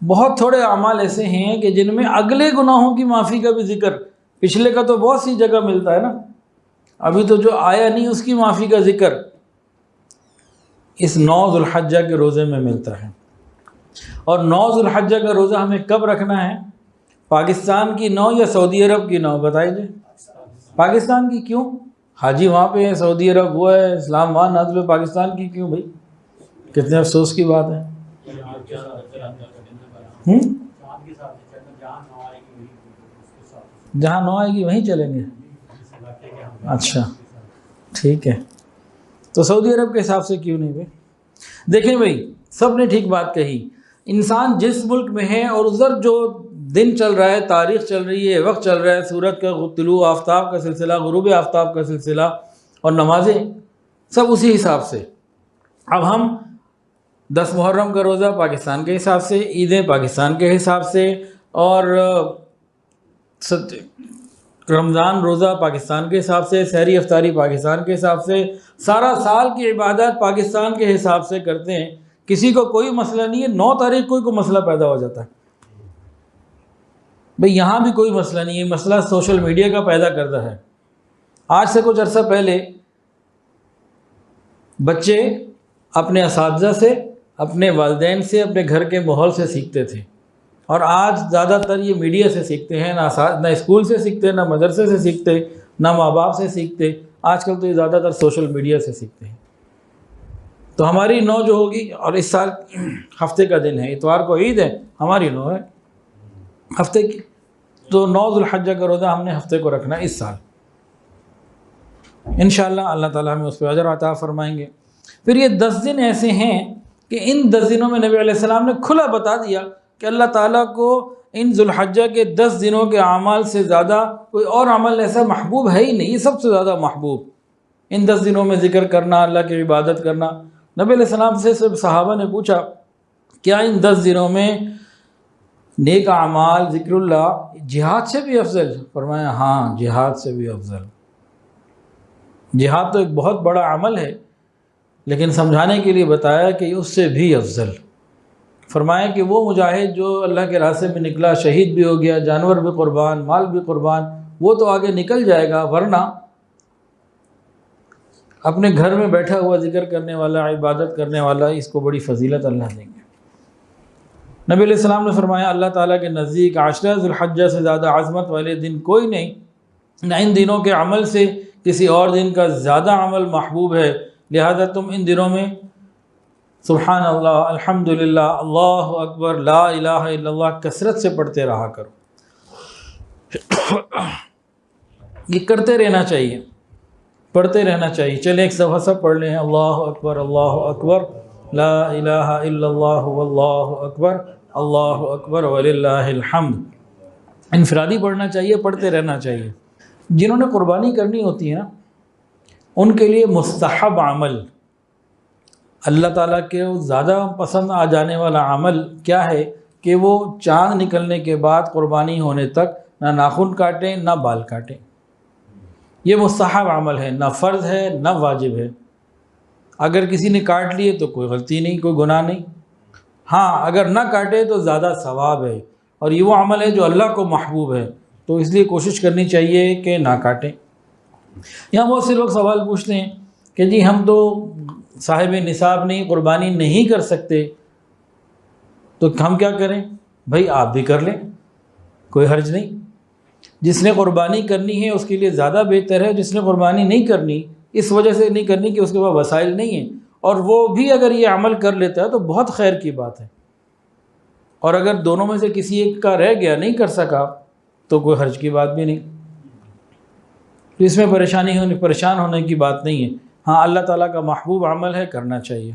بہت تھوڑے اعمال ایسے ہیں کہ جن میں اگلے گناہوں کی معافی کا بھی ذکر، پچھلے کا تو بہت سی جگہ ملتا ہے نا، ابھی تو جو آیا نہیں اس کی معافی کا ذکر اس 9 ذو الحجہ کے روزے میں ملتا ہے۔ اور 9 ذو الحجہ کا روزہ ہمیں کب رکھنا ہے؟ پاکستان کی 9 یا سعودی عرب کی 9؟ بتائیے۔ پاکستان کی کیوں؟ حاجی وہاں پہ ہے، سعودی عرب ہوا ہے، اسلام وہاں نازل ہے، پاکستان کی کیوں بھائی؟ کتنے افسوس کی بات ہے۔ جہاں 9 آئے گی وہیں چلیں گے؟ اچھا ٹھیک ہے، تو سعودی عرب کے حساب سے کیوں نہیں بھائی؟ دیکھیں بھائی، سب نے ٹھیک بات کہی، انسان جس ملک میں ہے اور ادھر جو دن چل رہا ہے، تاریخ چل رہی ہے، وقت چل رہا ہے، سورج کا طلوع آفتاب کا سلسلہ، غروب آفتاب کا سلسلہ اور نمازیں، سب اسی حساب سے۔ اب ہم 10 محرم کا روزہ پاکستان کے حساب سے، عیدیں پاکستان کے حساب سے، اور رمضان روزہ پاکستان کے حساب سے، سحری افطاری پاکستان کے حساب سے، سارا سال کی عبادات پاکستان کے حساب سے کرتے ہیں۔ کسی کو کوئی مسئلہ نہیں ہے، 9 تاریخ کو کوئی مسئلہ پیدا ہو جاتا ہے بھئی، یہاں بھی کوئی مسئلہ نہیں ہے، مسئلہ سوشل میڈیا کا پیدا کردہ ہے۔ آج سے کچھ عرصہ پہلے بچے اپنے اساتذہ سے، اپنے والدین سے، اپنے گھر کے ماحول سے سیکھتے تھے، اور آج زیادہ تر یہ میڈیا سے سیکھتے ہیں، نہ اسکول سے سیکھتے، نہ مدرسے سے سیکھتے، نہ ماں باپ سے سیکھتے، آج کل تو یہ زیادہ تر سوشل میڈیا سے سیکھتے ہیں۔ تو ہماری 9 جو ہوگی، اور اس سال ہفتے کا دن ہے، اتوار کو عید ہے، ہماری 9 ہے ہفتے کی، تو 9 ذو الحجہ کا روزہ ہم نے ہفتے کو رکھنا ہے اس سال انشاءاللہ۔ اللہ تعالیٰ ہمیں اس پہ اجر عطا فرمائیں گے۔ پھر یہ 10 دن ایسے ہیں کہ ان 10 دنوں میں نبی علیہ السلام نے کھلا بتا دیا کہ اللہ تعالیٰ کو ان ذو الحجہ کے 10 دنوں کے اعمال سے زیادہ کوئی اور عمل ایسا محبوب ہے ہی نہیں، یہ سب سے زیادہ محبوب، ان 10 دنوں میں ذکر کرنا، اللہ کی عبادت کرنا۔ نبی علیہ السلام سے صحابہ نے پوچھا کیا ان 10 دنوں میں نیک اعمال، ذکر اللہ، جہاد سے بھی افضل؟ فرمایا ہاں، جہاد سے بھی افضل۔ جہاد تو ایک بہت بڑا عمل ہے، لیکن سمجھانے کے لیے بتایا کہ اس سے بھی افضل۔ فرمایا کہ وہ مجاہد جو اللہ کے راستے میں نکلا، شہید بھی ہو گیا، جانور بھی قربان، مال بھی قربان، وہ تو آگے نکل جائے گا، ورنہ اپنے گھر میں بیٹھا ہوا ذکر کرنے والا، عبادت کرنے والا، اس کو بڑی فضیلت اللہ دیں گے۔ نبی علیہ السلام نے فرمایا اللہ تعالیٰ کے نزدیک 10 ذو الحجہ سے زیادہ عظمت والے دن کوئی نہیں، نہ ان دنوں کے عمل سے کسی اور دن کا زیادہ عمل محبوب ہے، لہذا تم ان دنوں میں سبحان اللہ، الحمدللہ، اللہ اکبر، لا الہ الا اللہ کثرت سے پڑھتے رہا کرو۔ یہ کرتے رہنا چاہیے، پڑھتے رہنا چاہیے۔ چلیں ایک دفعہ سب پڑھ لیں، اللہ اکبر، لا الہ الا اللہ واللہ اکبر، اللہ اکبر وللہ الحمد۔ انفرادی پڑھنا چاہیے، پڑھتے رہنا چاہیے۔ جنہوں نے قربانی کرنی ہوتی ہے نا، ان کے لیے مستحب عمل، اللہ تعالیٰ کے زیادہ پسند آ جانے والا عمل کیا ہے کہ وہ چاند نکلنے کے بعد قربانی ہونے تک نہ ناخن کاٹیں، نہ بال کاٹیں۔ یہ مستحب عمل ہے، نہ فرض ہے نہ واجب ہے۔ اگر کسی نے کاٹ لیے تو کوئی غلطی نہیں، کوئی گناہ نہیں۔ ہاں اگر نہ کاٹے تو زیادہ ثواب ہے، اور یہ وہ عمل ہے جو اللہ کو محبوب ہے، تو اس لیے کوشش کرنی چاہیے کہ نہ کاٹیں۔ یہاں بہت سے لوگ سوال پوچھتے ہیں کہ جی ہم تو صاحب نصاب نہیں، قربانی نہیں کر سکتے، تو ہم کیا کریں؟ بھائی آپ بھی کر لیں، کوئی حرج نہیں۔ جس نے قربانی کرنی ہے اس کے لیے زیادہ بہتر ہے، جس نے قربانی نہیں کرنی اس وجہ سے نہیں کرنی کہ اس کے پاس وسائل نہیں ہیں، اور وہ بھی اگر یہ عمل کر لیتا ہے تو بہت خیر کی بات ہے، اور اگر دونوں میں سے کسی ایک کا رہ گیا، نہیں کر سکا، تو کوئی حرج کی بات بھی نہیں، تو اس میں پریشان ہونے کی بات نہیں ہے۔ ہاں اللہ تعالیٰ کا محبوب عمل ہے، کرنا چاہیے۔